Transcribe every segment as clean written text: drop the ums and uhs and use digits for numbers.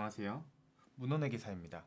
안녕하세요. 문헌회계사입니다.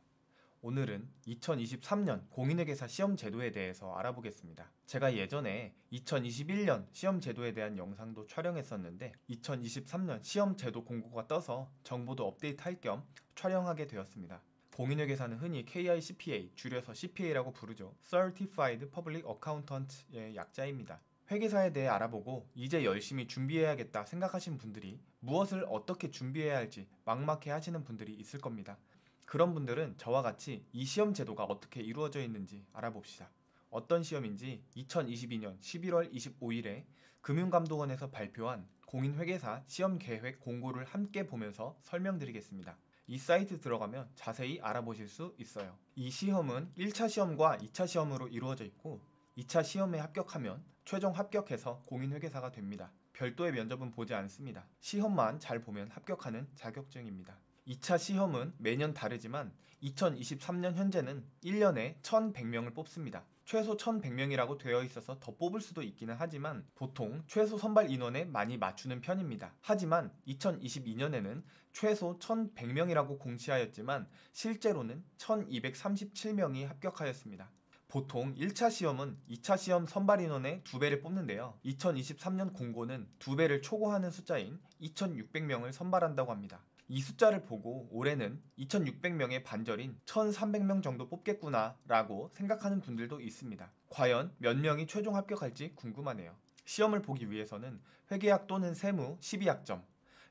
오늘은 2023년 공인회계사 시험 제도에 대해서 알아보겠습니다. 제가 예전에 2021년 시험 제도에 대한 영상도 촬영했었는데 2023년 시험 제도 공고가 떠서 정보도 업데이트할 겸 촬영하게 되었습니다. 공인회계사는 흔히 KICPA, 줄여서 CPA라고 부르죠. Certified Public Accountant의 약자입니다. 회계사에 대해 알아보고 이제 열심히 준비해야겠다 생각하신 분들이 무엇을 어떻게 준비해야 할지 막막해 하시는 분들이 있을 겁니다. 그런 분들은 저와 같이 이 시험 제도가 어떻게 이루어져 있는지 알아봅시다. 어떤 시험인지 2022년 11월 25일에 금융감독원에서 발표한 공인회계사 시험 계획 공고를 함께 보면서 설명드리겠습니다. 이 사이트 들어가면 자세히 알아보실 수 있어요. 이 시험은 1차 시험과 2차 시험으로 이루어져 있고 2차 시험에 합격하면 최종 합격해서 공인회계사가 됩니다. 별도의 면접은 보지 않습니다. 시험만 잘 보면 합격하는 자격증입니다. 2차 시험은 매년 다르지만 2023년 현재는 1년에 1,100명을 뽑습니다. 최소 1,100명이라고 되어 있어서 더 뽑을 수도 있기는 하지만 보통 최소 선발 인원에 많이 맞추는 편입니다. 하지만 2022년에는 최소 1,100명이라고 공시하였지만 실제로는 1,237명이 합격하였습니다. 보통 1차 시험은 2차 시험 선발 인원의 2배를 뽑는데요. 2023년 공고는 2배를 초과하는 숫자인 2,600명을 선발한다고 합니다. 이 숫자를 보고 올해는 2,600명의 반절인 1,300명 정도 뽑겠구나 라고 생각하는 분들도 있습니다. 과연 몇 명이 최종 합격할지 궁금하네요. 시험을 보기 위해서는 회계학 또는 세무 12학점,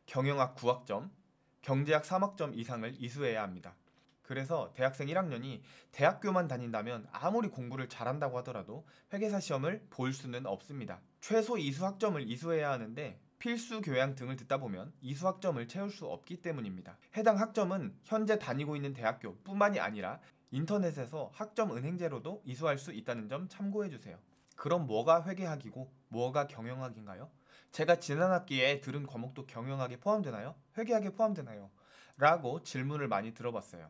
경영학 9학점, 경제학 3학점 이상을 이수해야 합니다. 그래서 대학생 1학년이 대학교만 다닌다면 아무리 공부를 잘한다고 하더라도 회계사 시험을 볼 수는 없습니다. 최소 이수학점을 이수해야 하는데 필수 교양 등을 듣다 보면 이수학점을 채울 수 없기 때문입니다. 해당 학점은 현재 다니고 있는 대학교 뿐만이 아니라 인터넷에서 학점 은행제로도 이수할 수 있다는 점 참고해주세요. 그럼 뭐가 회계학이고 뭐가 경영학인가요? 제가 지난 학기에 들은 과목도 경영학에 포함되나요? 회계학에 포함되나요? 라고 질문을 많이 들어봤어요.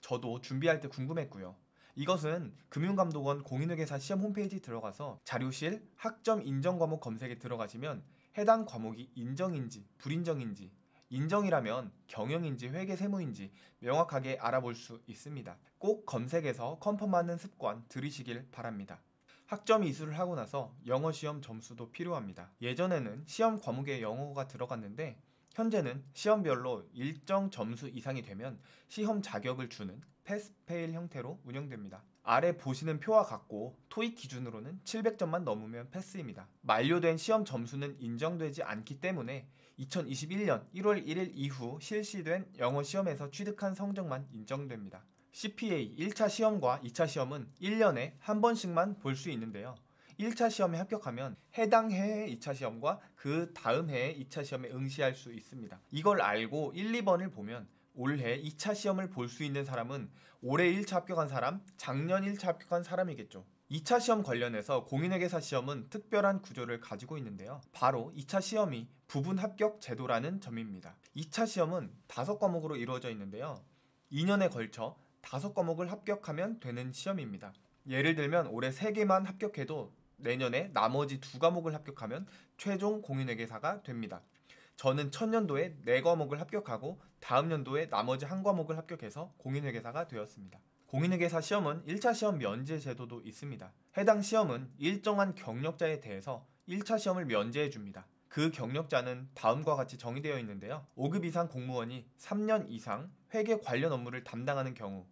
저도 준비할 때 궁금했고요. 이것은 금융감독원 공인회계사 시험 홈페이지 들어가서 자료실 학점 인정 과목 검색에 들어가시면 해당 과목이 인정인지 불인정인지, 인정이라면 경영인지 회계 세무인지 명확하게 알아볼 수 있습니다. 꼭 검색해서 컨펌하는 습관 들이시길 바랍니다. 학점 이수를 하고 나서 영어 시험 점수도 필요합니다. 예전에는 시험 과목에 영어가 들어갔는데 현재는 시험별로 일정 점수 이상이 되면 시험 자격을 주는 패스 페일 형태로 운영됩니다. 아래 보시는 표와 같고 토익 기준으로는 700점만 넘으면 패스입니다. 만료된 시험 점수는 인정되지 않기 때문에 2021년 1월 1일 이후 실시된 영어 시험에서 취득한 성적만 인정됩니다. CPA 1차 시험과 2차 시험은 1년에 한 번씩만 볼 수 있는데요. 1차 시험에 합격하면 해당 해의 2차 시험과 그 다음 해의 2차 시험에 응시할 수 있습니다. 이걸 알고 1, 2번을 보면 올해 2차 시험을 볼 수 있는 사람은 올해 1차 합격한 사람, 작년 1차 합격한 사람이겠죠. 2차 시험 관련해서 공인회계사 시험은 특별한 구조를 가지고 있는데요. 바로 2차 시험이 부분 합격 제도라는 점입니다. 2차 시험은 5과목으로 이루어져 있는데요. 2년에 걸쳐 5과목을 합격하면 되는 시험입니다. 예를 들면 올해 3개만 합격해도 내년에 나머지 2과목을 합격하면 최종 공인회계사가 됩니다. 저는 첫 년도에 4과목을 합격하고 다음 년도에 나머지 1과목을 합격해서 공인회계사가 되었습니다. 공인회계사 시험은 1차 시험 면제 제도도 있습니다. 해당 시험은 일정한 경력자에 대해서 1차 시험을 면제해 줍니다. 그 경력자는 다음과 같이 정의되어 있는데요. 5급 이상 공무원이 3년 이상 회계 관련 업무를 담당하는 경우,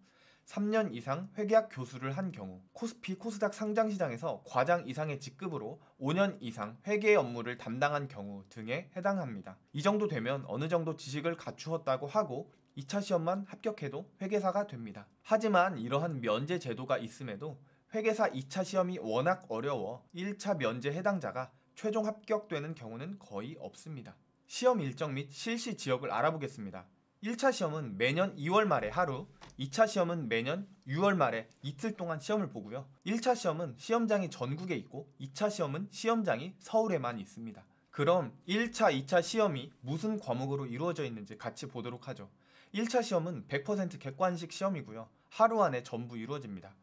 3년 이상 회계학 교수를 한 경우, 코스피 코스닥 상장시장에서 과장 이상의 직급으로 5년 이상 회계 업무를 담당한 경우 등에 해당합니다. 이 정도 되면 어느 정도 지식을 갖추었다고 하고 2차 시험만 합격해도 회계사가 됩니다. 하지만 이러한 면제 제도가 있음에도 회계사 2차 시험이 워낙 어려워 1차 면제 해당자가 최종 합격되는 경우는 거의 없습니다. 시험 일정 및 실시 지역을 알아보겠습니다. 1차 시험은 매년 2월 말에 하루, 2차 시험은 매년 6월 말에 이틀 동안 시험을 보고요. 1차 시험은 시험장이 전국에 있고 2차 시험은 시험장이 서울에만 있습니다. 그럼 1차, 2차 시험이 무슨 과목으로 이루어져 있는지 같이 보도록 하죠. 1차 시험은 100% 객관식 시험이고요. 하루 안에 전부 이루어집니다.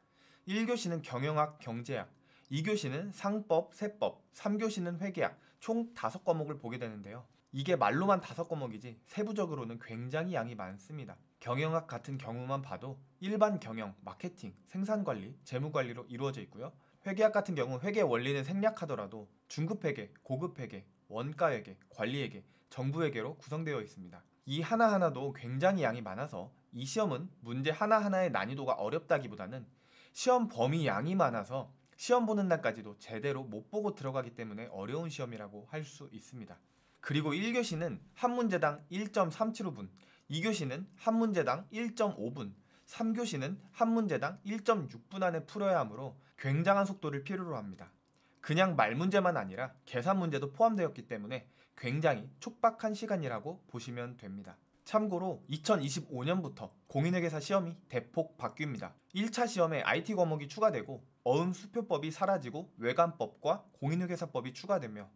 1교시는 경영학, 경제학, 2교시는 상법, 세법, 3교시는 회계학, 총 5과목을 보게 되는데요. 이게 말로만 5과목이지 세부적으로는 굉장히 양이 많습니다. 경영학 같은 경우만 봐도 일반 경영, 마케팅, 생산관리, 재무관리로 이루어져 있고요. 회계학 같은 경우 회계 원리는 생략하더라도 중급회계, 고급회계, 원가회계, 관리회계, 정부회계로 구성되어 있습니다. 이 하나하나도 굉장히 양이 많아서 이 시험은 문제 하나하나의 난이도가 어렵다기보다는 시험 범위 양이 많아서 시험 보는 날까지도 제대로 못 보고 들어가기 때문에 어려운 시험이라고 할 수 있습니다. 그리고 1교시는 한 문제당 1.375분, 2교시는 한 문제당 1.5분, 3교시는 한 문제당 1.6분 안에 풀어야 하므로 굉장한 속도를 필요로 합니다. 그냥 말 문제만 아니라 계산 문제도 포함되었기 때문에 굉장히 촉박한 시간이라고 보시면 됩니다. 참고로 2025년부터 공인회계사 시험이 대폭 바뀝니다. 1차 시험에 IT 과목이 추가되고 어음 수표법이 사라지고 외관법과 공인회계사법이 추가되며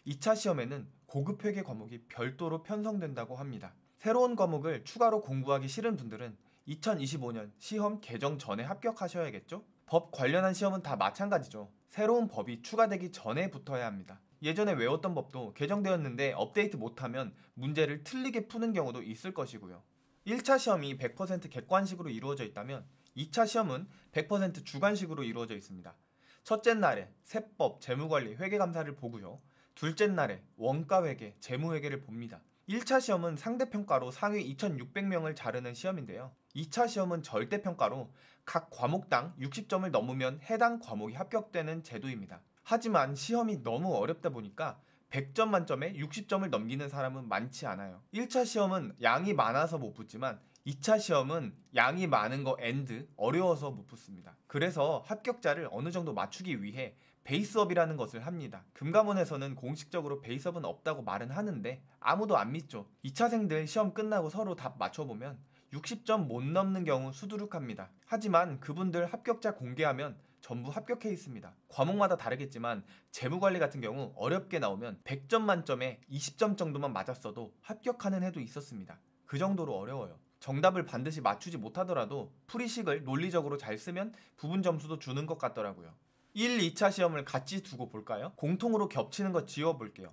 2차 시험에는 고급회계 과목이 별도로 편성된다고 합니다. 새로운 과목을 추가로 공부하기 싫은 분들은 2025년 시험 개정 전에 합격하셔야겠죠? 법 관련한 시험은 다 마찬가지죠. 새로운 법이 추가되기 전에 붙어야 합니다. 예전에 외웠던 법도 개정되었는데 업데이트 못하면 문제를 틀리게 푸는 경우도 있을 것이고요. 1차 시험이 100% 객관식으로 이루어져 있다면 2차 시험은 100% 주관식으로 이루어져 있습니다. 첫째 날에 세법, 재무관리, 회계감사를 보고요. 둘째 날에 원가회계, 재무회계를 봅니다. 1차 시험은 상대평가로 상위 2,600명을 자르는 시험인데요. 2차 시험은 절대평가로 각 과목당 60점을 넘으면 해당 과목이 합격되는 제도입니다. 하지만 시험이 너무 어렵다 보니까 100점 만점에 60점을 넘기는 사람은 많지 않아요. 1차 시험은 양이 많아서 못 붙지만 2차 시험은 양이 많은 거 앤드 어려워서 못 붙습니다. 그래서 합격자를 어느 정도 맞추기 위해 베이스업이라는 것을 합니다. 금감원에서는 공식적으로 베이스업은 없다고 말은 하는데 아무도 안 믿죠. 2차생들 시험 끝나고 서로 답 맞춰보면 60점 못 넘는 경우 수두룩합니다. 하지만 그분들 합격자 공개하면 전부 합격해 있습니다. 과목마다 다르겠지만 재무관리 같은 경우 어렵게 나오면 100점 만점에 20점 정도만 맞았어도 합격하는 해도 있었습니다. 그 정도로 어려워요. 정답을 반드시 맞추지 못하더라도 풀이식을 논리적으로 잘 쓰면 부분 점수도 주는 것 같더라고요. 1, 2차 시험을 같이 두고 볼까요? 공통으로 겹치는 거 지워볼게요.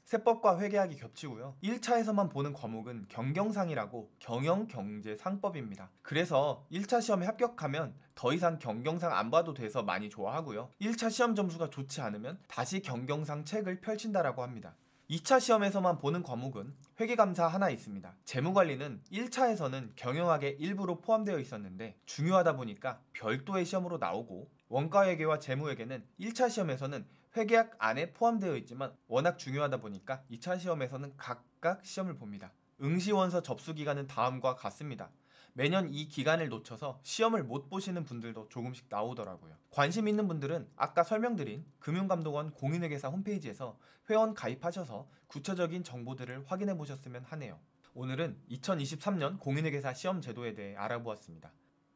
세법과 회계학이 겹치고요. 1차에서만 보는 과목은 경경상이라고 경영경제상법입니다. 그래서 1차 시험에 합격하면 더 이상 경경상 안 봐도 돼서 많이 좋아하고요. 1차 시험 점수가 좋지 않으면 다시 경경상 책을 펼친다라고 합니다. 2차 시험에서만 보는 과목은 회계감사 하나 있습니다. 재무관리는 1차에서는 경영학의 일부로 포함되어 있었는데 중요하다 보니까 별도의 시험으로 나오고 원가회계와 재무회계는 1차 시험에서는 회계학 안에 포함되어 있지만 워낙 중요하다 보니까 2차 시험에서는 각각 시험을 봅니다. 응시원서 접수 기간은 다음과 같습니다. 매년 이 기간을 놓쳐서 시험을 못 보시는 분들도 조금씩 나오더라고요. 관심 있는 분들은 아까 설명드린 금융감독원 공인회계사 홈페이지에서 회원 가입하셔서 구체적인 정보들을 확인해 보셨으면 하네요. 오늘은 2023년 공인회계사 시험 제도에 대해 알아보았습니다.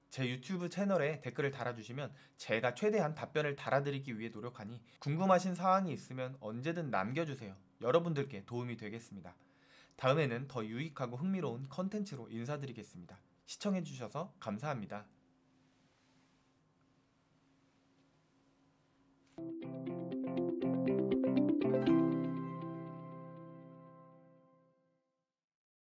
제 유튜브 채널에 댓글을 달아주시면 제가 최대한 답변을 달아드리기 위해 노력하니 궁금하신 사항이 있으면 언제든 남겨주세요. 여러분들께 도움이 되겠습니다. 다음에는 더 유익하고 흥미로운 컨텐츠로 인사드리겠습니다. 시청해주셔서 감사합니다.